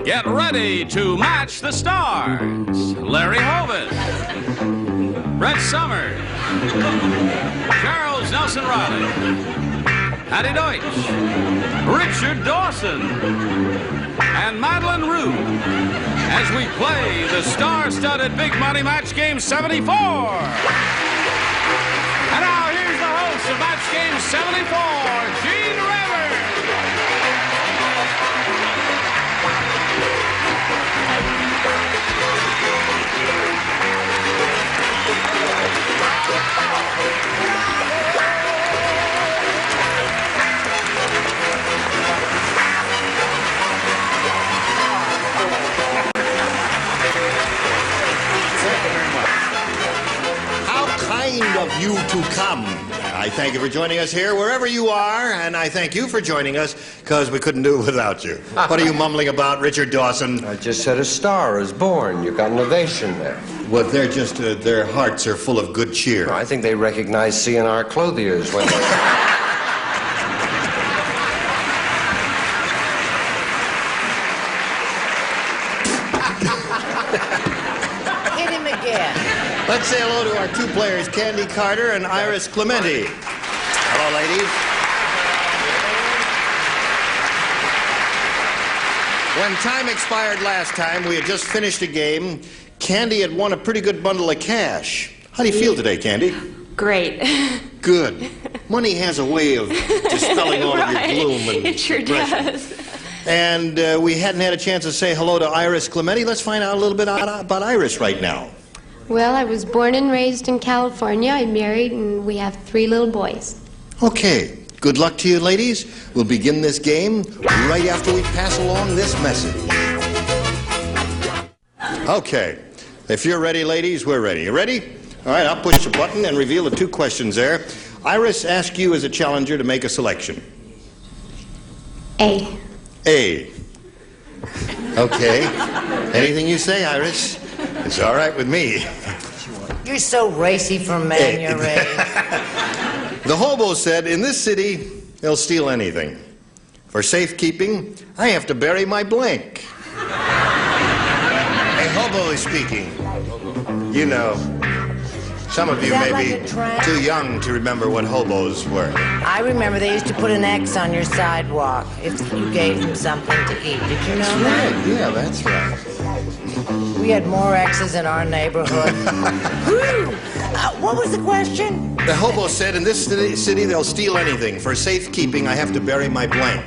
Get ready to match the stars. Larry Hovis, Brett Summers, Charles Nelson Reilly, Patti Deutsch, Richard Dawson, and Madlyn Rhue as we play the star-studded Big Money Match Game 74. And now here's the host of Match Game 74, Gene Rivers. Of you to come. I thank you for joining us here wherever you are, and I thank you for joining us because we couldn't do it without you. What are you mumbling about, Richard Dawson? I just said a star is born. You got an ovation there. Well, they're just, their hearts are full of good cheer. I think they recognize CNR clothiers when they... Hit him again. Let's say hello to our two players, Candy Carter and Iris Clementi. Hello, ladies. When time expired last time, we had just finished a game. Candy had won a pretty good bundle of cash. How do you feel today, Candy? Great. Good. Money has a way of dispelling all of your gloom and it sure depression. does. And we hadn't had a chance to say hello to Iris Clementi. Let's find out a little bit about Iris right now. Well, I was born and raised in California. I'm married, and we have 3 little boys. Okay. Good luck to you, ladies. We'll begin this game right after we pass along this message. Okay. If you're ready, ladies, we're ready. You ready? All right, I'll push the button and reveal the 2 questions there. Iris, ask you as a challenger to make a selection. A. A. Okay. Anything you say, Iris? It's all right with me. You're so racy for a man your age. The hobo said, in this city, they'll steal anything. For safekeeping, I have to bury my blank. A hobo is speaking. You know, some of you may be too young to remember what hobos were. I remember they used to put an X on your sidewalk if you gave them something to eat. Did you know that? Right. Yeah, that's right. We had more X's in our neighborhood. What was the question? The hobo said, in this city, they'll steal anything. For safekeeping, I have to bury my blank.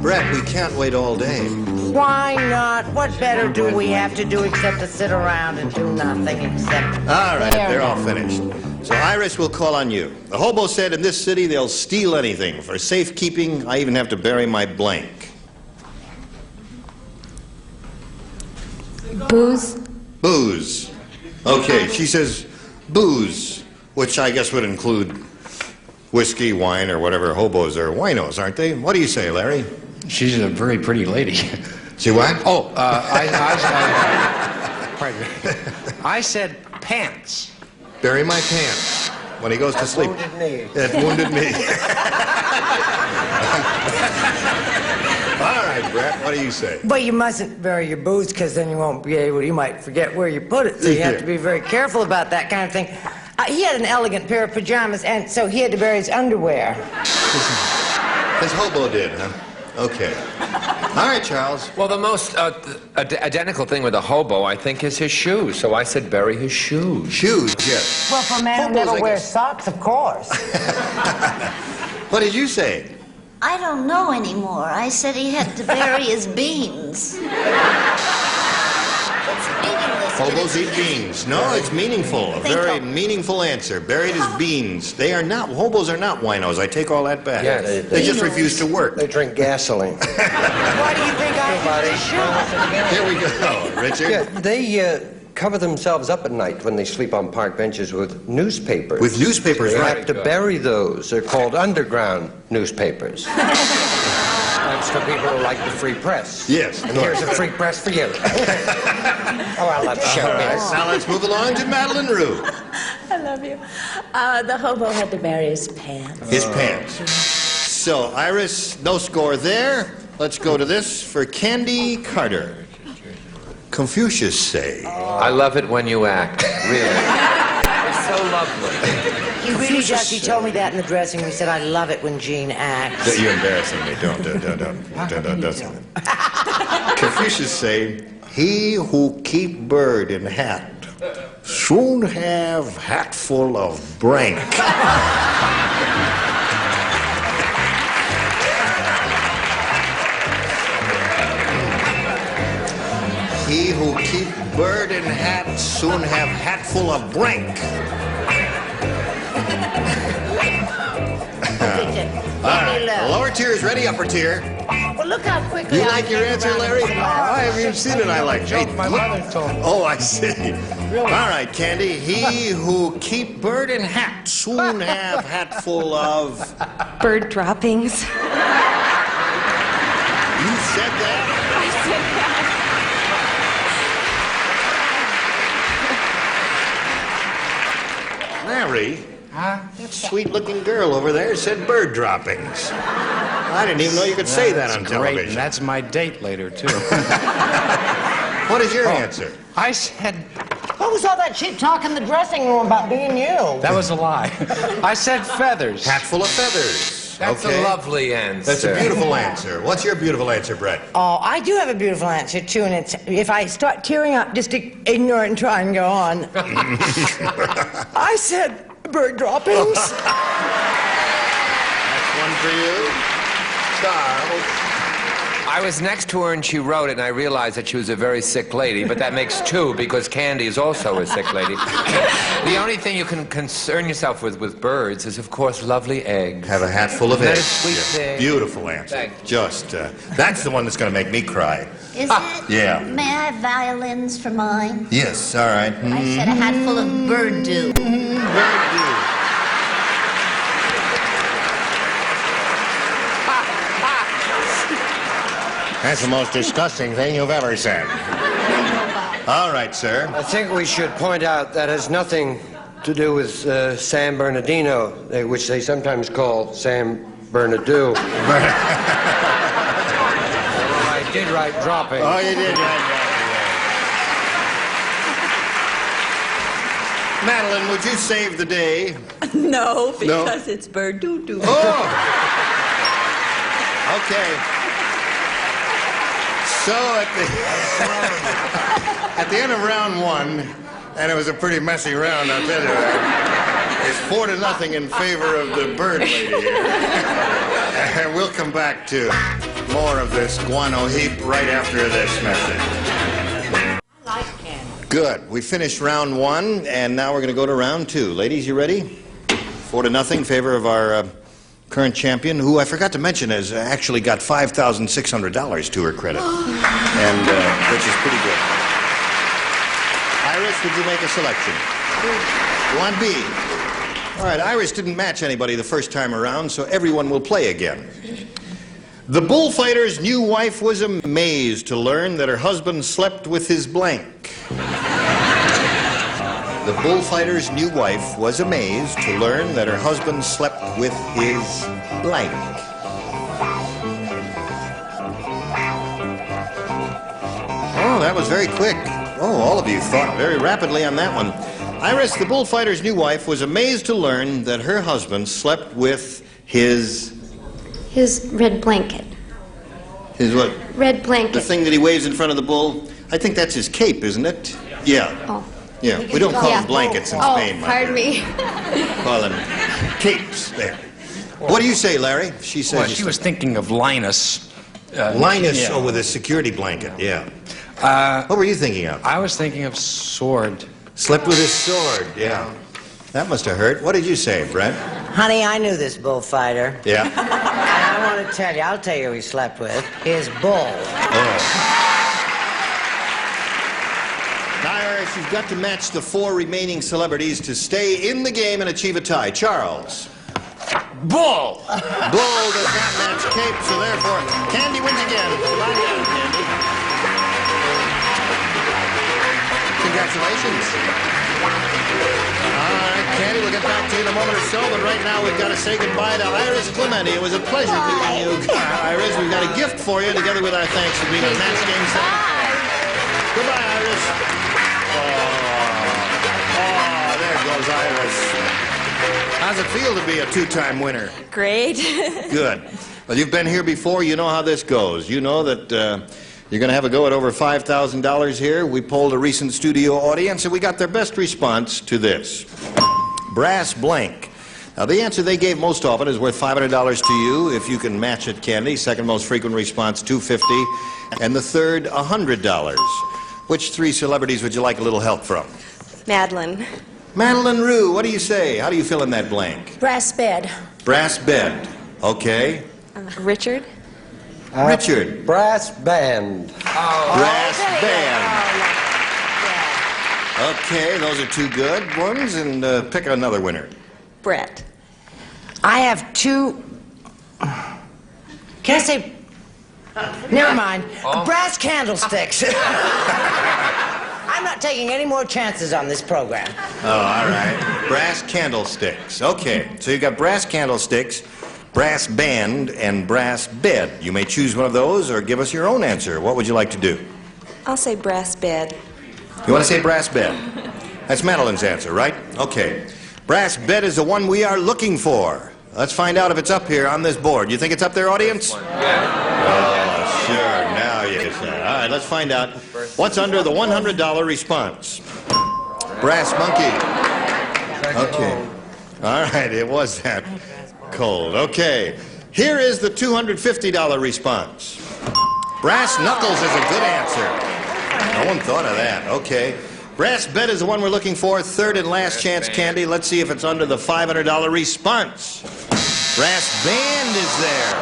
Brett, we can't wait all day. Why not? What better do we have to do except to sit around and do nothing except... All right, they're all finished. So Iris will call on you. The hobo said, in this city, they'll steal anything. For safekeeping, I even have to bury my blank. Booze. Booze. Okay, she says booze, which I guess would include whiskey, wine, or whatever. Hobos are winos, aren't they? What do you say, Larry? She's a very pretty lady. See what? Oh, pardon me. I said pants. Bury my pants when he goes to sleep. Wounded knee. That wounded knee. All right, Brett, what do you say? But you mustn't bury your booze because then you won't be able, you might forget where you put it. So you have to be very careful about that kind of thing. He had an elegant pair of pajamas, and so he had to bury his underwear. His hobo did, huh? Okay. All right, Charles. Well, the most identical thing with a hobo, I think, is his shoes. So I said bury his shoes. Shoes, yes. Well, for a man who Hobos, never I wears guess. socks, of course. What did you say? I don't know anymore. I said he had to bury his beans. It's meaningless. Hobos eat beans. No, it's meaningful. A very meaningful answer. Buried his beans. They are not, hobos are not winos. I take all that back. Yeah, they just refuse to work. They drink gasoline. Why do you think I Here we go, Richard. Yeah, they cover themselves up at night when they sleep on park benches with newspapers. With newspapers, They right. have to bury those. They're called underground newspapers. That's for people who like the free press. Yes. And here's a free press for you. Oh, I love show All right, business. now let's move along to Madlyn Rhue. I love you. The hobo had to bury his pants. His pants. So, Iris, no score there. Let's go to this for Candy Carter. Confucius say. I love it when you act, really. It's so lovely. He really does. He told me that in the dressing room. He said, I love it when Gene acts. You're embarrassing me. Don't. Confucius say, he who keep bird in hat soon have hatful of brank. He who keep bird in hat soon have hatful of brank. All right, lower tier is ready, upper tier. Well, look how quickly You like your answer, Larry? I haven't even seen it. I like it. My mother told me. Oh, I see. All right, Candy. He who keep bird in hat soon have hatful of... Bird droppings. You said that? Larry, that sweet-looking girl over there said bird droppings. I didn't even know you could say that on Great, television. and that's my date later, too. What is your answer? I said... What was all that shit talk in the dressing room about being you? That was a lie. I said feathers. Hatful of feathers. That's a lovely answer. That's a beautiful answer. What's your beautiful answer, Brett? Oh, I do have a beautiful answer, too, and it's, if I start tearing up, just ignore it and try and go on. I said bird droppings. That's one for you. Charles. I was next to her and she wrote it, and I realized that she was a very sick lady, but that makes two because Candy is also a sick lady. The only thing you can concern yourself with birds is, of course, lovely eggs. Have a hat full of That is eggs. sweet thing. Beautiful answer. Thank you. Just, that's the one that's going to make me cry. Is it? Yeah. May I have violins for mine? Yes, all right. I said a hatful of bird dew. Bird dew. That's the most disgusting thing you've ever said. All right, sir. I think we should point out that has nothing to do with San Bernardino, which they sometimes call San Bernardino. I did write dropping. Oh, you did, right. Madlyn, would you save the day? No, because it's bird doo-doo. Oh! Okay. So at the end of round one, and it was a pretty messy round, I'll tell you that, it's 4-0 in favor of the bird lady here. And we'll come back to more of this guano heap right after this message. I like candy. Good. We finished round one, and now we're going to go to round two. Ladies, you ready? 4-0 in favor of our current champion, who I forgot to mention has actually got $5,600 to her credit, and which is pretty good. Iris, would you make a selection? You want B? All right, Iris didn't match anybody the first time around, so everyone will play again. The bullfighter's new wife was amazed to learn that her husband slept with his blank. The bullfighter's new wife was amazed to learn that her husband slept with his blank. Oh, that was very quick. Oh, all of you thought very rapidly on that one. Iris, the bullfighter's new wife, was amazed to learn that her husband slept with his red blanket. His what? Red blanket. The thing that he waves in front of the bull? I think that's his cape, isn't it? Yeah. Oh. Yeah, we don't call them blankets in Spain. Oh, pardon me. Call them capes. There. What do you say, Larry? She says. Well, she was thinking of Linus. Linus, yeah. oh, with a security blanket, yeah. What were you thinking of? I was thinking of sword. Slept with his sword, yeah. That must have hurt. What did you say, Brett? Honey, I knew this bullfighter. Yeah. And I want to tell you, I'll tell you who he slept with. His bull. Oh. Now, Iris, you've got to match the 4 remaining celebrities to stay in the game and achieve a tie. Charles. Bull! Bull does not match Cape, so therefore, Candy wins again. Lie down, Candy. Congratulations. Candy, we'll get back to you in a moment or so, but right now we've got to say goodbye to Iris Clementi. It was a pleasure meeting you, Iris. We've got a gift for you, together with our thanks for being on Match Game 7. Goodbye, Iris. Oh, there goes Iris. How's it feel to be a two-time winner? Great. Good. Well, you've been here before. You know how this goes. You know that you're going to have a go at over $5,000 here. We polled a recent studio audience, and we got their best response to this. Brass blank. Now, the answer they gave most often is worth $500 to you if you can match it, Candy. Second most frequent response, $250. And the third, $100. Which three celebrities would you like a little help from? Madlyn. Madlyn, Rhue, what do you say? How do you fill in that blank? Brass bed. Brass bed. Okay. Richard. Richard. Brass band. Brass band. Okay, those are two good ones, and pick another winner. Brett. I have two. Can I say? Never mind. Brass candlesticks. I'm not taking any more chances on this program. Oh, all right. Brass candlesticks. Okay, so you've got brass candlesticks, brass band, and brass bed. You may choose one of those or give us your own answer. What would you like to do? I'll say brass bed. You want to say brass bed? That's Madlyn's answer, right? Okay. Brass bed is the one we are looking for. Let's find out if it's up here on this board. You think it's up there, audience? Oh, sure. Now you say. All right, let's find out what's under the $100 response. Brass monkey. Okay. All right, it was that cold. Okay. Here is the $250 response. Brass knuckles is a good answer. No one thought of that. Okay. Brass bed is the one we're looking for. Third and last chance, Candy. Let's see if it's under the $500 response. Brass band is there.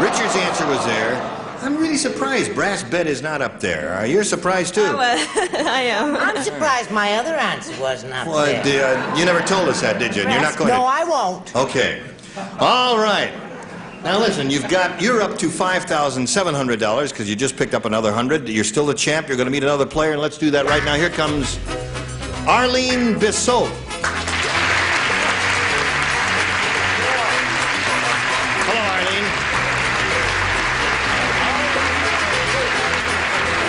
Richard's answer was there. I'm really surprised brass bed is not up there. You're surprised, too. I am. I'm surprised my other answer wasn't up Well, there. you never told us that, did you? And you're not going to... No, I won't. Okay. All right. Now listen, you're up to $5,700 because you just picked up another 100. You're still the champ. You're going to meet another player, and let's do that right now. Here comes Arlene Bissot. Hello, Arlene.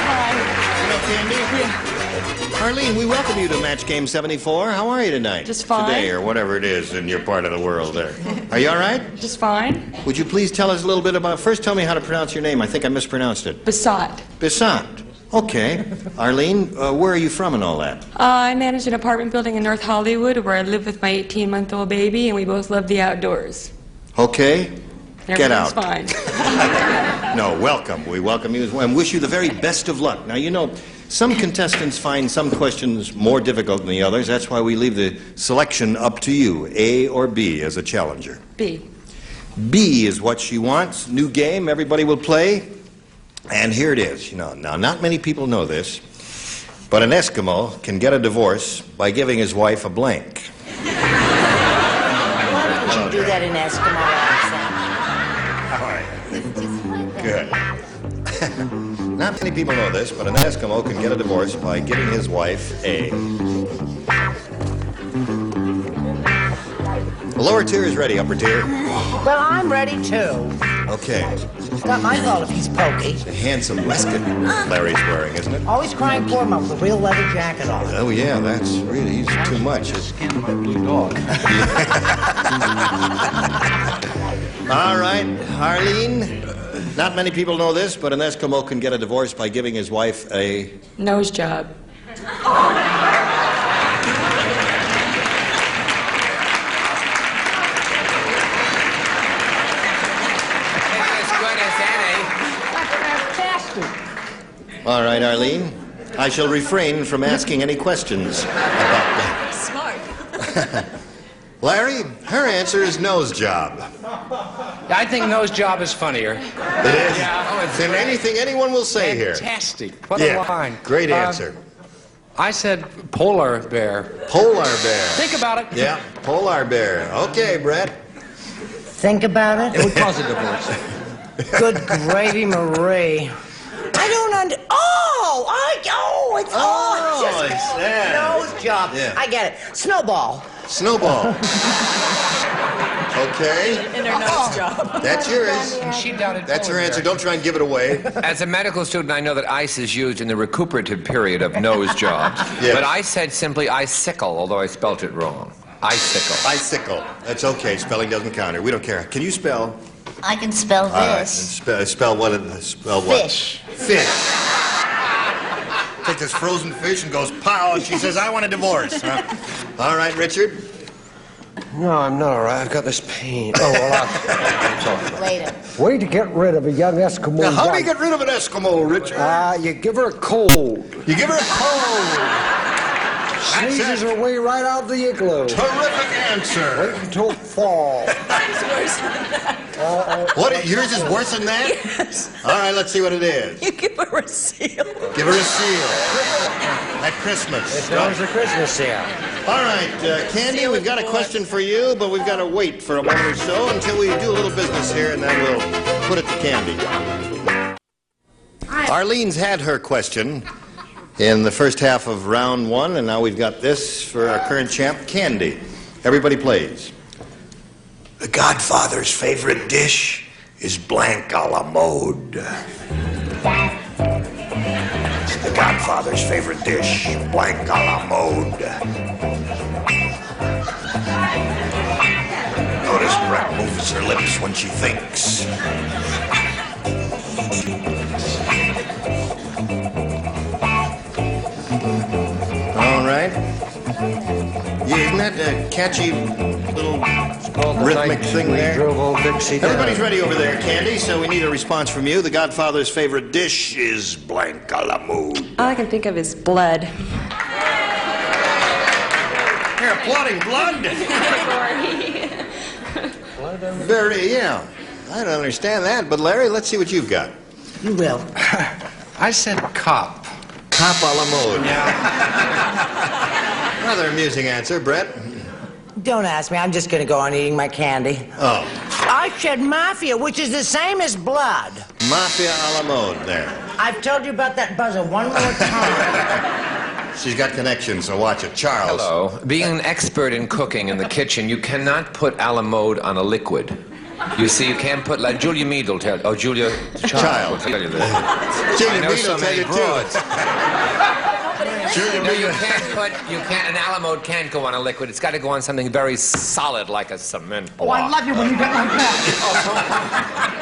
Hi. Hello, Candy. Arlene, we welcome you to Match Game 74. How are you tonight? Just fine. Today, or whatever it is in your part of the world there. Are you all right? Just fine. Would you please tell us a little bit about... First, tell me how to pronounce your name. I think I mispronounced it. Basat. Bissot. Okay. Arlene, where are you from and all that? I manage an apartment building in North Hollywood where I live with my 18-month-old baby, and we both love the outdoors. Okay. Get out. Fine. No, welcome. We welcome you as well and wish you the very best of luck. Now, you know, some contestants find some questions more difficult than the others. That's why we leave the selection up to you, A or B, as a challenger. B. B is what she wants. New game. Everybody will play. And here it is. You know, now, not many people know this, but an Eskimo can get a divorce by giving his wife a blank. Why don't you do that in Eskimo accent? All right. Good. Not many people know this, but an Eskimo can get a divorce by giving his wife a... The lower tier is ready, upper tier. Well, I'm ready, too. Okay. It's not my fault if he's pokey. It's a handsome waistcoat Larry's wearing, isn't it? Always crying for him with a real leather jacket on. Oh, yeah, that's really he's too much. Skin of a blue dog. All right, Arlene. Not many people know this, but an Eskimo can get a divorce by giving his wife a... Nose job. All right, Arlene. I shall refrain from asking any questions about that. Smart. Larry, her answer is nose job. I think nose job is funnier. It is? Yeah. Than anything anyone will say here. Fantastic. What a line. Great answer. I said polar bear. Polar bear. Think about it. Yeah, polar bear. Okay, Brett. Think about it? It would cause a divorce. Good gravy, Marie. I don't It's just nose job. Yeah. I get it. Snowball. Snowball. Okay. In her nose job. That's yours. She doubted That's her polar answer. bear. Don't try and give it away. As a medical student, I know that ice is used in the recuperative period of nose jobs. Yes. But I said simply icicle, although I spelt it wrong. Icicle. Icicle. That's okay. Spelling doesn't count here. We don't care. Can you spell? I can spell All right. this. Spell what? Spell what? Fish. Fish. Take this frozen fish and goes pow, and she says, "I want a divorce." Huh? All right, Richard. No, I'm not all right. I've got this pain. Oh, well, Later. way to get rid of a young Eskimo Now, how do you wife. get rid of an Eskimo, Richard? You give her a cold. You give her a cold. Sneezes her way right out of the igloo. Terrific answer. Wait until fall. What? Yours is worse than that? Yes. All right, let's see what it is. You give her a seal. Give her a seal. At Christmas. That was the Christmas sale. All right, Candy, we've got a question for you, but we've got to wait for a moment or so until we do a little business here, and then we'll put it to Candy. Arlene's had her question in the first half of round one, and now we've got this for our current champ, Candy. Everybody plays. The Godfather's favorite dish is blanc a la mode. The Godfather's favorite dish, blanc a la mode. Notice Brett moves her lips when she thinks. All right. Isn't that a catchy little rhythmic thing there? Everybody's ready over there, Candy, so we need a response from you. The Godfather's favorite dish is blanc a la mode. All I can think of is blood. You're applauding blood? Very, yeah. I don't understand that, but Larry, let's see what you've got. You will. I said cop. Cop a la mode. Rather amusing answer, Brett. Don't ask me. I'm just going to go on eating my candy. Oh, I said mafia, which is the same as blood. mafia a la mode there. I've told you about that buzzer one more time. She's got connections, so watch it. Charles. Hello. Being an expert in cooking in the kitchen, you cannot put a la mode on a liquid. You see, you can't put, like Julia Mead will tell, oh, Julia Child will tell you this. Julia I know Mead so will tell many you, too. broads. Julia No, Mead you will- can't, an a la mode can't go on a liquid. It's got to go on something very solid like a cement block. Oh, I love you when you get like that.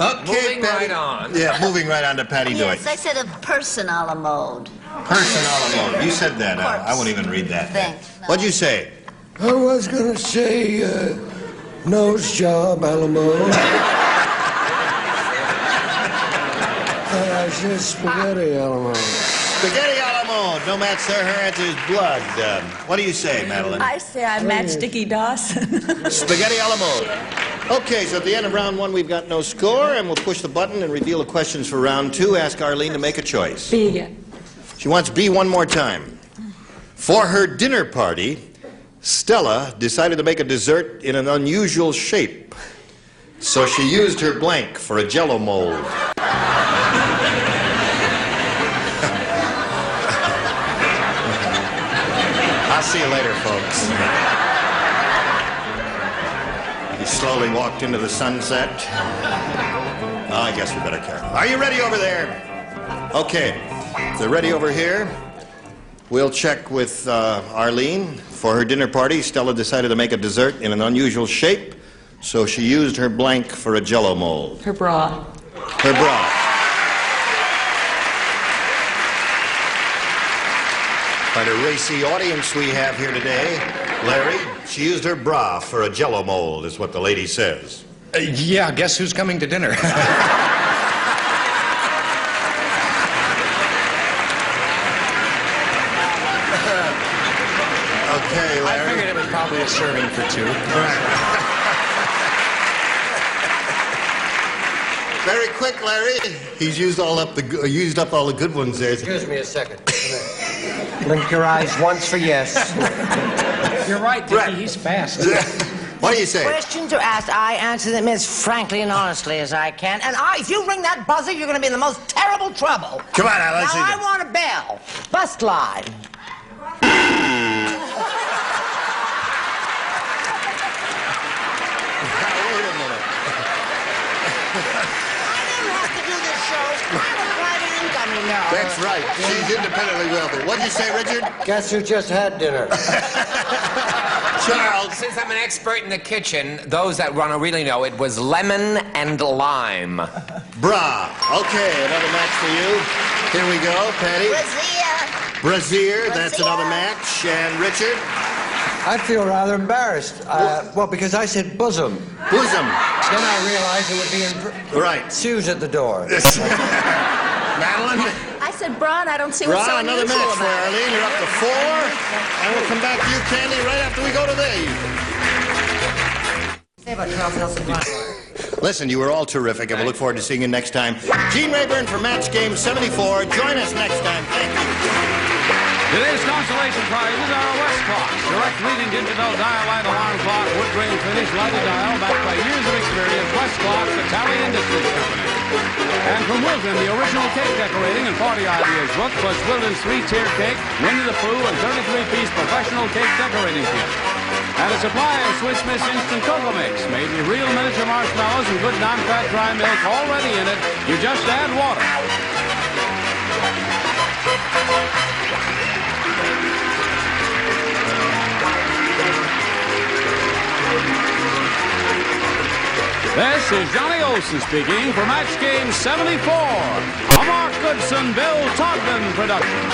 Okay, Moving Patty. right on. Yeah, moving right on to Patty Yes, Deutsch. I said a person a la mode. Person a la mode. You said that. I won't even read that. Thanks. No. What'd you say? I was going to say nose job, Alamo. I said spaghetti, Alamo. Spaghetti a la mode. No match there. Her answer is blood. What do you say, Madlyn? I say I match Dickie Dawson. Spaghetti a la mode. Okay, so at the end of round one, we've got no score, and we'll push the button and reveal the questions for round two. Ask Arlene to make a choice. B again. She wants B one more time. For her dinner party, Stella decided to make a dessert in an unusual shape. So she used her blank for a Jell-O mold. I'll see you later, folks. He slowly walked into the sunset. Oh, I guess we better carry on. Are you ready over there? Okay. If they're ready over here, we'll check with Arlene. For her dinner party, Stella decided to make a dessert in an unusual shape, so she used her blank for a Jell-O mold. Her bra. Her bra. Quite a racy audience we have here today. Larry, she used her bra for a Jell-O mold, is what the lady says. Yeah, guess who's coming to dinner? Okay, I Larry. figured it was probably a serving for two. Very quick, Larry. He's used up all the good ones there. Excuse me a second. Blink your eyes once for yes. You're right, Dickie. He's fast. What do you say? Questions are asked, I answer them as frankly and honestly as I can. And if you ring that buzzer, you're going to be in the most terrible trouble. Come on, now, let's see. Now, I want a bell. Bust line. That's right. She's independently wealthy. What'd you say, Richard? Guess who just had dinner? Charles. Since I'm an expert in the kitchen, those that want to really know, it was lemon and lime. Bra. Okay, another match for you. Here we go, Patti. Brazier. That's another match. And Richard? I feel rather embarrassed. Well, because I said bosom. Bosom. Then I realized it would be in Right. shoes at the door. Madlyn? I said bra, and I don't see what's so Bra, unusual another match for about it. Arlene. You're up to 4. And we'll come back to you, Candy, right after we go to these. Listen, you were all terrific, and we look forward to seeing you next time. Gene Rayburn for Match Game 74. Join us next time. Thank you. Today's consolation prizes are a West clock, direct reading digital dial-light alarm clock, wood grain finish lighted dial, backed by years of experience. West Clock's Italian Industries Company. And from Wilton, the original cake decorating and 40 ideas book, plus Wilton's 3-tier cake, Winnie the Pooh, and 33-piece professional cake decorating kit. And a supply of Swiss Miss Instant Cocoa Mix, made with real miniature marshmallows and good non-fat dry milk already in it. You just add water. This is Johnny Olson speaking for Match Game 74, a Mark Goodson, Bill Togden production.